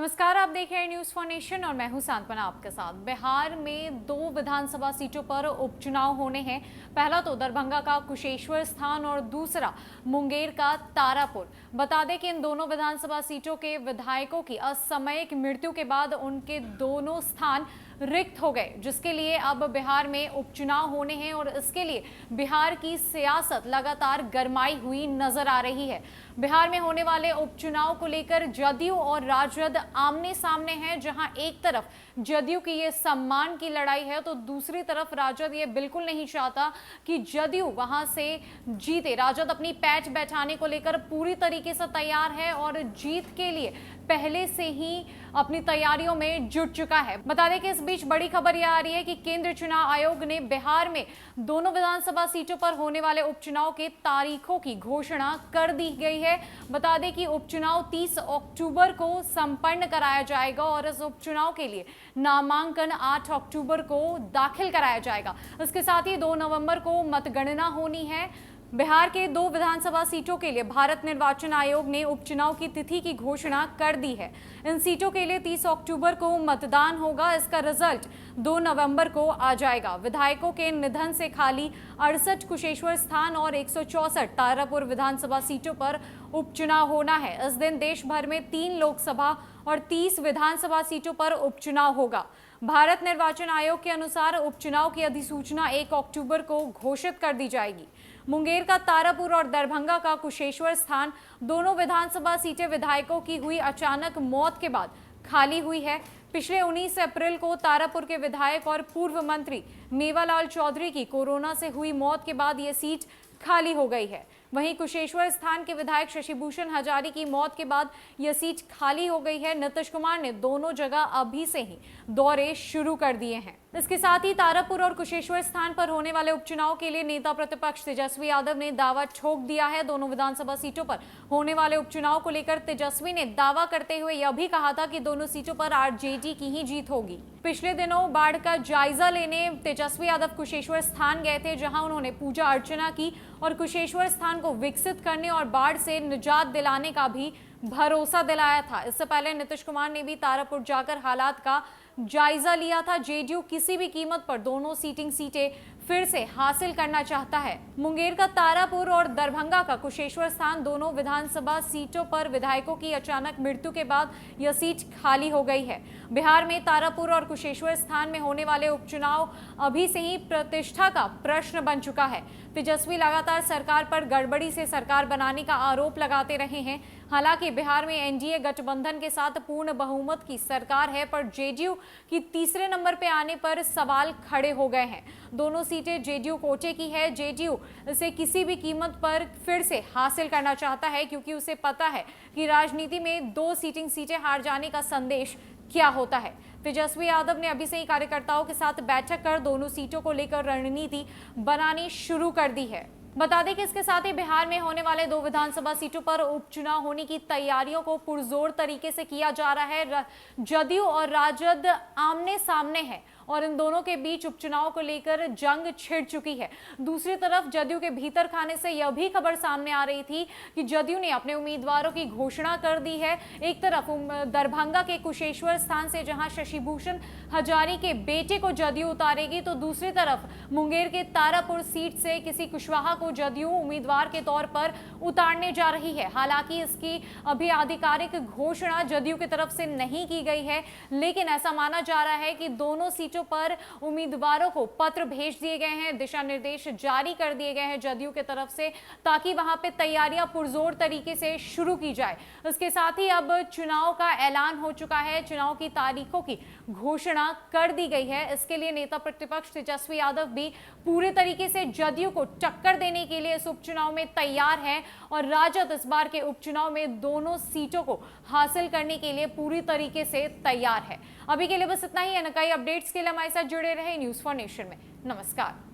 नमस्कार, आप देख रहे हैं न्यूज फॉर नेशन और मैं हूं सांत्वना आपके साथ। बिहार में 2 विधानसभा सीटों पर उपचुनाव होने हैं। पहला तो दरभंगा का कुशेश्वर स्थान और दूसरा मुंगेर का तारापुर। बता दें कि इन दोनों विधानसभा सीटों के विधायकों की असामयिक मृत्यु के बाद उनके दोनों स्थान रिक्त हो गए, जिसके लिए अब बिहार में उपचुनाव होने हैं और इसके लिए बिहार की सियासत लगातार गरमाई हुई नजर आ रही है। बिहार में होने वाले उपचुनाव को लेकर जदयू और राजद आमने सामने हैं, जहां एक तरफ जदयू की ये सम्मान की लड़ाई है तो दूसरी तरफ राजद ये बिल्कुल नहीं चाहता कि जदयू वहां से जीते। राजद अपनी पैठ बैठाने को लेकर पूरी तरीके से तैयार है और जीत के लिए पहले से ही अपनी तैयारियों में जुट चुका है। बता दें कि इस बीच बड़ी खबर यह आ रही है कि केंद्रीय चुनाव आयोग ने बिहार में दोनों विधानसभा सीटों पर होने वाले उपचुनाव के तारीखों की घोषणा कर दी गई है। बता दें कि उपचुनाव 30 अक्टूबर को संपन्न कराया जाएगा और इस उपचुनाव के लिए नामांकन 8 अक्टूबर को दाखिल कराया जाएगा। इसके साथ ही 2 नवंबर को मतगणना होनी है। बिहार के 2 विधानसभा सीटों के लिए भारत निर्वाचन आयोग ने उपचुनाव की तिथि की घोषणा कर दी है। इन सीटों के लिए 30 अक्टूबर को मतदान होगा। इसका रिजल्ट 2 नवंबर को आ जाएगा। विधायकों के निधन से खाली 68 कुशेश्वर स्थान और 164 तारापुर विधानसभा सीटों पर उपचुनाव होना है। इस दिन देश भर में 3 लोकसभा और 30 विधानसभा सीटों पर उपचुनाव होगा। भारत निर्वाचन आयोग के अनुसार उपचुनाव की अधिसूचना 1 अक्टूबर को घोषित कर दी जाएगी। मुंगेर का तारापुर और दरभंगा का कुशेश्वर स्थान दोनों विधानसभा सीटें विधायकों की हुई अचानक मौत के बाद खाली हुई है। पिछले 19 अप्रैल को तारापुर के विधायक और पूर्व मंत्री मेवालाल चौधरी की कोरोना से हुई मौत के बाद यह सीट खाली हो गई है। वहीं कुशेश्वर स्थान के विधायक शशिभूषण हजारी की मौत के बाद यह सीट खाली हो गई है। नीतीश कुमार ने दोनों जगह अभी से ही दौरे शुरू कर दिए हैं। इसके साथ ही तारापुर और कुशेश्वर स्थान पर होने वाले उपचुनाव के लिए नेता प्रतिपक्ष तेजस्वी यादव ने दावा ठोक दिया है। दोनों विधानसभा सीटों पर होने वाले उपचुनाव को लेकर तेजस्वी ने दावा करते हुए यह भी कहा था कि दोनों सीटों पर आरजेडी की ही जीत होगी। पिछले दिनों बाढ़ का जायजा लेने तेजस्वी यादव कुशेश्वर स्थान गए थे, जहां उन्होंने पूजा अर्चना की और कुशेश्वर स्थान को विकसित करने और बाढ़ से निजात दिलाने का भी भरोसा दिलाया था। इससे पहले नीतीश कुमार ने भी तारापुर जाकर हालात का जायजा लिया था। जेडीयू किसी भी कीमत पर दोनों सीटें फिर से हासिल करना चाहता है। मुंगेर का तारापुर और दरभंगा का कुशेश्वर स्थान दोनों विधानसभा सीटों पर विधायकों की अचानक मृत्यु के बाद यह सीट खाली हो गई है। बिहार में तारापुर और कुशेश्वर स्थान में होने वाले उपचुनाव अभी से ही प्रतिष्ठा का प्रश्न बन चुका है। तेजस्वी लगातार सरकार पर गड़बड़ी से सरकार बनाने का आरोप लगाते रहे हैं। हालांकि बिहार में एनडीए गठबंधन के साथ पूर्ण बहुमत की सरकार है, पर जेडीयू की तीसरे नंबर पे आने पर सवाल खड़े हो गए हैं। दोनों सीटें जेडीयू कोटे की है। जेडीयू इसे किसी भी कीमत पर फिर से हासिल करना चाहता है, क्योंकि उसे पता है कि राजनीति में 2 सीटें हार जाने का संदेश क्या होता है। तेजस्वी यादव ने अभी से ही कार्यकर्ताओं के साथ बैठक कर दोनों सीटों को लेकर रणनीति बनानी शुरू कर दी है। बता दें कि इसके साथ ही बिहार में होने वाले 2 विधानसभा सीटों पर उपचुनाव होने की तैयारियों को पुरजोर तरीके से किया जा रहा है। जदयू और राजद आमने सामने है और इन दोनों के बीच उपचुनाव को लेकर जंग छिड़ चुकी है। दूसरी तरफ जदयू के भीतर खाने से यह भी खबर सामने आ रही थी कि जदयू ने अपने उम्मीदवारों की घोषणा कर दी है। एक तरफ दरभंगा के कुशेश्वर स्थान से जहां शशिभूषण हजारी के बेटे को जदयू उतारेगी, तो दूसरी तरफ मुंगेर के तारापुर सीट से किसी कुशवाहा को जदयू उम्मीदवार के तौर पर उतारने जा रही है। हालांकि इसकी अभी आधिकारिक घोषणा जदयू की तरफ से नहीं की गई है, लेकिन ऐसा माना जा रहा है कि दोनों पर उम्मीदवारों को पत्र भेज दिए गए हैं, दिशा निर्देश जारी कर दिए गए हैं जदयू के तरफ से, ताकि वहां पे तैयारियां पुरजोर तरीके से शुरू की जाए। इसके साथ ही अब चुनाव का ऐलान हो चुका है, चुनाव की तारीखों की घोषणा कर दी गई है। इसके लिए नेता प्रतिपक्ष तेजस्वी यादव भी पूरे तरीके से जदयू को टक्कर देने के लिए इस उपचुनाव में तैयार है और राजद इस बार के उपचुनाव में दोनों सीटों को हासिल करने के लिए पूरी तरीके से तैयार है। अभी के लिए बस इतना ही है। नई अपडेट्स के लिए हमारे साथ जुड़े रहे न्यूज फॉर नेशन में। नमस्कार।